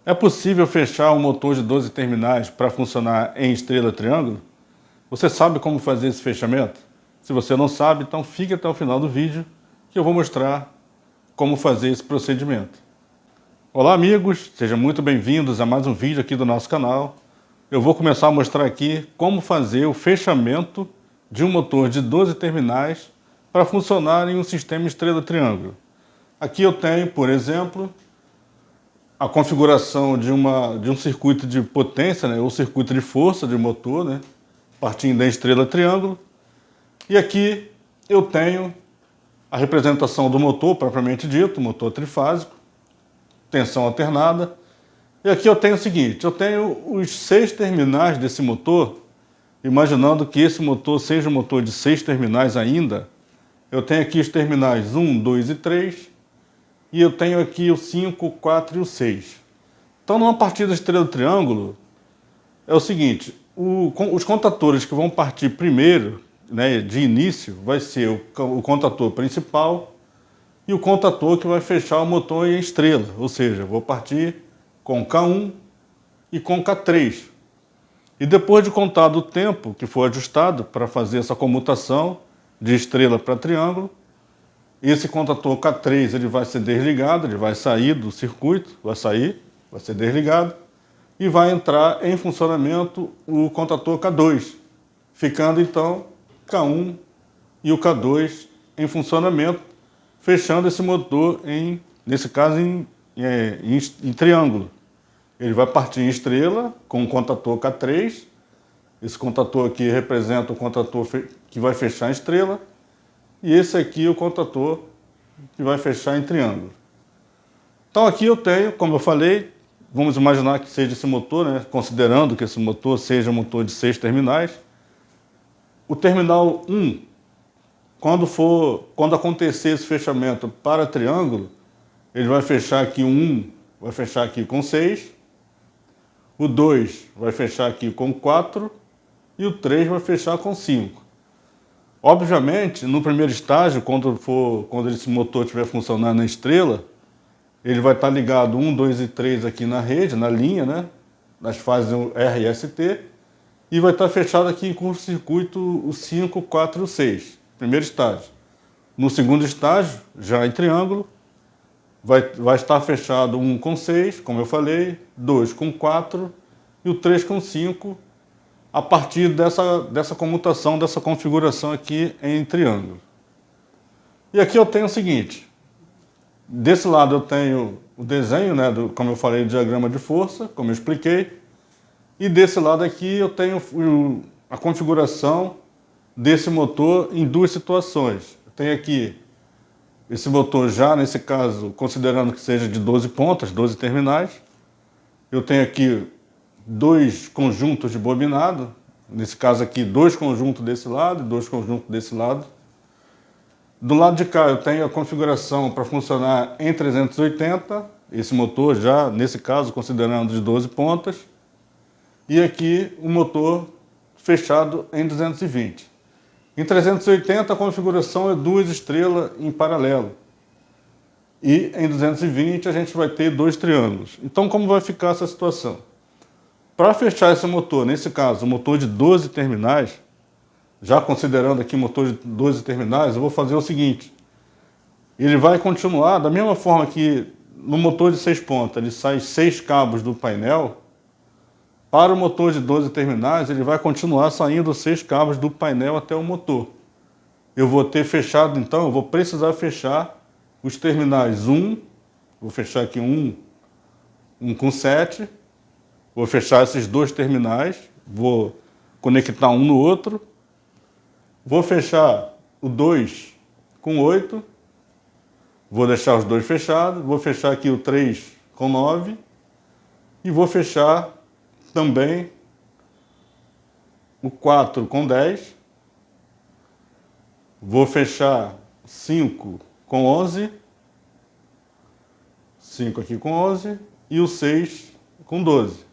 É possível fechar um motor de 12 terminais para funcionar em estrela triângulo? Você sabe como fazer esse fechamento? Se você não sabe, então fique até o final do vídeo que eu vou mostrar como fazer esse procedimento. Olá amigos, sejam muito bem-vindos a mais um vídeo aqui do nosso canal. Eu vou começar a mostrar aqui como fazer o fechamento de um motor de 12 terminais para funcionar em um sistema estrela triângulo. Aqui eu tenho, por exemplo, a configuração de um circuito de potência, ou circuito de força de motor, partindo da estrela triângulo. E aqui eu tenho a representação do motor propriamente dito, motor trifásico, tensão alternada. E aqui eu tenho o seguinte, eu tenho os 6 terminais desse motor, imaginando que esse motor seja um motor de 6 terminais ainda. Eu tenho aqui os terminais 1, 2 e 3, e eu tenho aqui o 5, o 4 e o 6. Então, numa partida estrela triângulo, é o seguinte, os contatores que vão partir primeiro, de início, vai ser o contator principal e o contator que vai fechar o motor em estrela, ou seja, eu vou partir com K1 e com K3. E depois de contado o tempo que for ajustado para fazer essa comutação de estrela para triângulo, esse contator K3 ele vai ser desligado, ele vai sair do circuito, vai ser desligado, e vai entrar em funcionamento o contator K2, ficando então K1 e o K2 em funcionamento, fechando esse motor, nesse caso, em triângulo. Ele vai partir em estrela com o contator K3, esse contator aqui representa o contator que vai fechar em estrela, e esse aqui é o contator que vai fechar em triângulo. Então aqui eu tenho, como eu falei, vamos imaginar que seja esse motor, considerando que esse motor seja um motor de 6 terminais. O terminal 1, quando acontecer esse fechamento para triângulo, ele vai fechar aqui o 1, vai fechar aqui com 6, o 2 vai fechar aqui com 4 e o 3 vai fechar com 5. Obviamente, no primeiro estágio, quando esse motor estiver funcionando na estrela, ele vai estar ligado 1, 2 e 3 aqui na rede, na linha, nas fases R e ST, e vai estar fechado aqui em curto-circuito o 5, 4 e o 6, primeiro estágio. No segundo estágio, já em triângulo, vai estar fechado 1 com 6, como eu falei, 2 com 4 e o 3 com 5, a partir dessa comutação, dessa configuração aqui em triângulo. E aqui eu tenho o seguinte, desse lado eu tenho o desenho, como eu falei, o diagrama de força, como eu expliquei, e desse lado aqui eu tenho a configuração desse motor em duas situações. Eu tenho aqui esse motor já, nesse caso, considerando que seja de 12 pontas, 12 terminais. Eu tenho aqui 2 conjuntos de bobinado, nesse caso aqui 2 conjuntos desse lado e 2 conjuntos desse lado. Do lado de cá eu tenho a configuração para funcionar em 380, esse motor já, nesse caso, considerando de 12 pontas. E aqui o motor fechado em 220. Em 380 a configuração é 2 estrelas em paralelo. E em 220 a gente vai ter 2 triângulos. Então como vai ficar essa situação? Para fechar esse motor, nesse caso, o motor de 12 terminais, já considerando aqui o motor de 12 terminais, eu vou fazer o seguinte. Ele vai continuar da mesma forma que no motor de 6 pontas, ele sai 6 cabos do painel. Para o motor de 12 terminais, ele vai continuar saindo 6 cabos do painel até o motor. Eu vou ter fechado, então, eu vou precisar fechar os terminais 1, vou fechar aqui 1 com 7, vou fechar esses 2 terminais, vou conectar um no outro, vou fechar o 2 com 8, vou deixar os 2 fechados, vou fechar aqui o 3 com 9 e vou fechar também o 4 com 10, vou fechar 5 com 11, 5 aqui com 11 e o 6 com 12.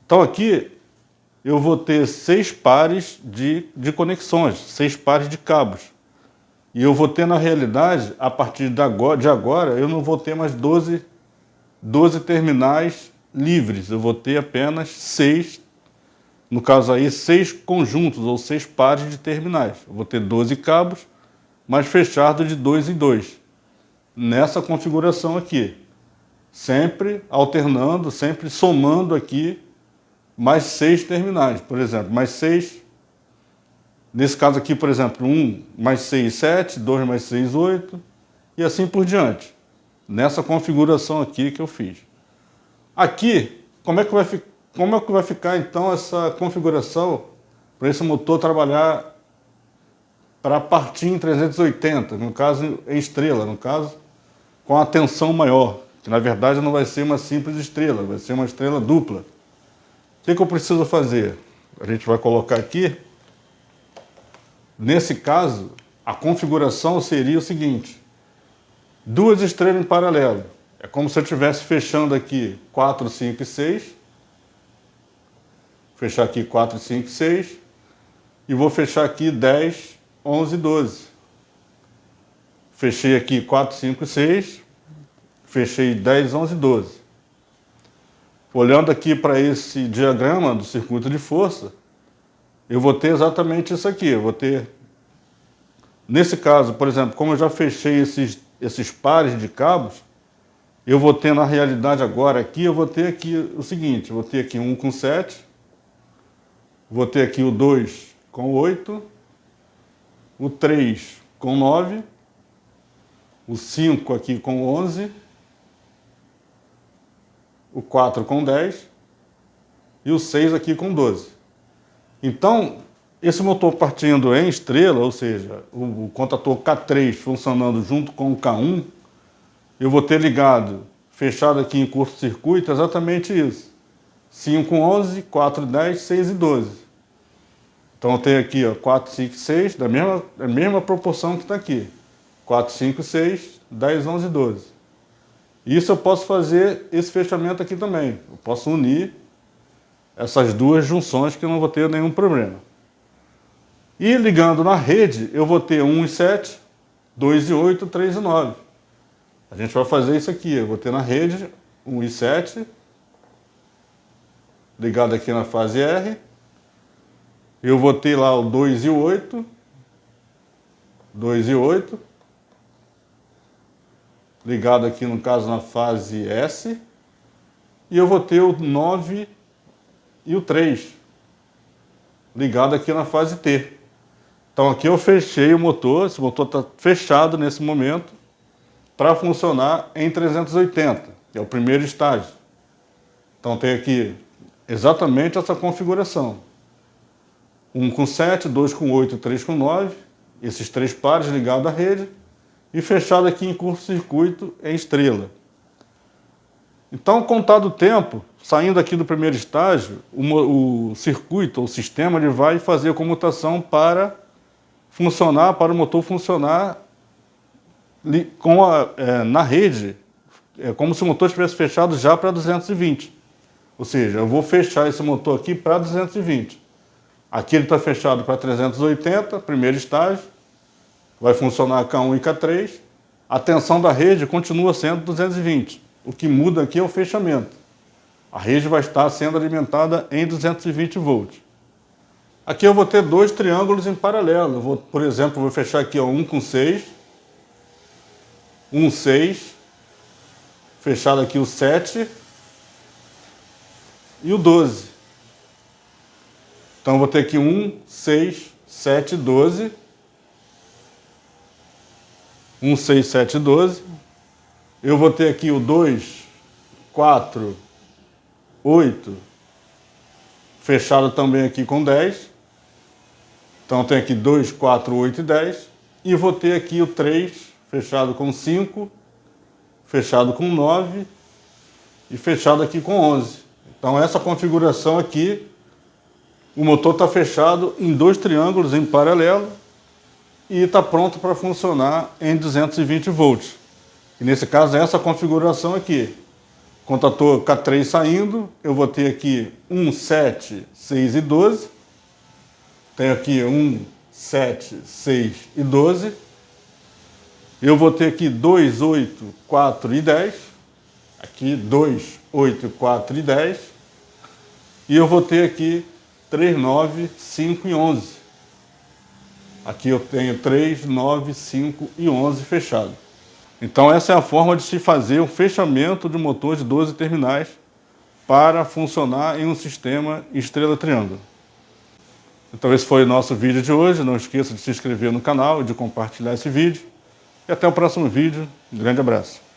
Então aqui eu vou ter 6 pares de conexões, 6 pares de cabos. E eu vou ter, na realidade, a partir de agora, eu não vou ter mais 12 12 terminais livres, eu vou ter apenas 6, no caso aí, 6 conjuntos ou 6 pares de terminais. Eu vou ter 12 cabos, mas fechado de 2 em 2, nessa configuração aqui. Sempre alternando, sempre somando aqui mais 6 terminais, por exemplo, mais 6. Nesse caso aqui, por exemplo, 1 mais 6, 7, 2 mais 6, 8, e assim por diante. Nessa configuração aqui que eu fiz. Aqui, como é que vai ficar então essa configuração para esse motor trabalhar para partir em 380, no caso em estrela, no caso com a tensão maior, que na verdade não vai ser uma simples estrela, vai ser uma estrela dupla. O que eu preciso fazer? A gente vai colocar aqui. Nesse caso, a configuração seria o seguinte: 2 estrelas em paralelo. É como se eu estivesse fechando aqui 4, 5 e 6. Fechar aqui 4, 5 e 6. E vou fechar aqui 10, 11 e 12. Fechei aqui 4, 5 e 6. Fechei 10, 11 e 12. Olhando aqui para esse diagrama do circuito de força, eu vou ter exatamente isso aqui. Eu vou ter, nesse caso, por exemplo, como eu já fechei esses pares de cabos, eu vou ter na realidade agora aqui, eu vou ter aqui o seguinte: eu vou ter aqui 1 com 7, vou ter aqui o 2 com 8, o 3 com 9, o 5 aqui com 11, o 4 com 10 e o 6 aqui com 12. Então, esse motor partindo em estrela, ou seja, o contator K3 funcionando junto com o K1, eu vou ter ligado, fechado aqui em curto-circuito, exatamente isso. 5, 11, 4, 10, 6 e 12. Então eu tenho aqui, ó, 4, 5, 6, da mesma proporção que está aqui. 4, 5, 6, 10, 11 e 12. Isso eu posso fazer esse fechamento aqui também. Eu posso unir essas duas junções que eu não vou ter nenhum problema. E ligando na rede, eu vou ter 1 e 7, 2 e 8, 3 e 9. A gente vai fazer isso aqui. Eu vou ter na rede 1 e 7, ligado aqui na fase R. Eu vou ter lá o 2 e 8, 2 e 8, ligado aqui no caso na fase S. E eu vou ter o 9 e o 3, ligado aqui na fase T. Então aqui eu fechei o motor, esse motor está fechado nesse momento para funcionar em 380, que é o primeiro estágio. Então tem aqui exatamente essa configuração. 1 com 7, 2 com 8, 3 com 9, esses 3 pares ligados à rede e fechado aqui em curto-circuito em estrela. Então, contado o tempo, saindo aqui do primeiro estágio, o circuito, ou sistema, ele vai fazer a comutação para funcionar, para o motor funcionar na rede, como se o motor estivesse fechado já para 220. Ou seja, eu vou fechar esse motor aqui para 220. Aqui ele está fechado para 380, primeiro estágio, vai funcionar K1 e K3. A tensão da rede continua sendo 220. O que muda aqui é o fechamento. A rede vai estar sendo alimentada em 220 volts. Aqui eu vou ter 2 triângulos em paralelo. Por exemplo, vou fechar aqui, ó, 1 com 6, 1, 6, fechado aqui o 7 e o 12. Então eu vou ter aqui 1, 6, 7, 12. 1, 6, 7, 12. Eu vou ter aqui o 2, 4, 8, fechado também aqui com 10. Então eu tenho aqui 2, 4, 8 e 10. E vou ter aqui o 3, fechado com 5, fechado com 9 e fechado aqui com 11. Então essa configuração aqui, o motor está fechado em 2 triângulos em paralelo e está pronto para funcionar em 220 volts. E nesse caso é essa configuração aqui. Contator K3 saindo, eu vou ter aqui 1, 7, 6 e 12. Tenho aqui 1, 7, 6 e 12. Eu vou ter aqui 2, 8, 4 e 10. aqui 2, 8, 4 e 10. E eu vou ter aqui 3, 9, 5 e 11. Aqui eu tenho 3, 9, 5 e 11 fechado. Então essa é a forma de se fazer o fechamento de motor de 12 terminais para funcionar em um sistema estrela-triângulo. Então esse foi o nosso vídeo de hoje. Não esqueça de se inscrever no canal e de compartilhar esse vídeo. E até o próximo vídeo. Um grande abraço.